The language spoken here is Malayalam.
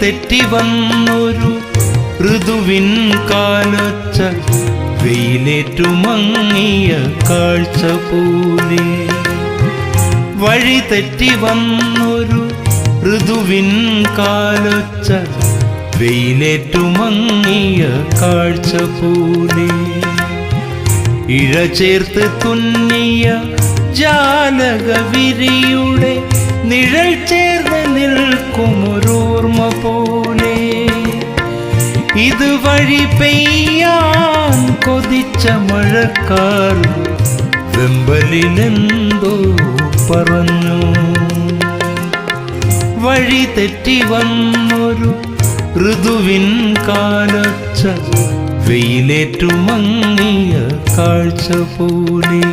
തെറ്റി വന്നൊരു ഋതുവിൻ കാലൊച്ച വെയിലേറ്റുമങ്ങിയ കാഴ്ച പോലെ. വഴി തെറ്റി വന്നൊരു ഋതുവിൻ കാലൊച്ച വെയിലേറ്റുമങ്ങിയ കാഴ്ച പോലെ. ഇഴ ചേർത്ത് തുന്നിയ ജാലകവിരിയുടെ നിഴൽ ചേർന്ന് നിൽക്കുമൊരോർമ്മ പോലെ. ഇതുവഴി പെയ്യാൻ കൊതിച്ച മഴക്കാർ വെമ്പലിലെന്തോ പറഞ്ഞു. വഴി തെറ്റി വന്നൊരു ഋതുവിൻ കാലൊച്ച വെയിലേറ്റുമങ്ങിയ കാഴ്ച പോലെ.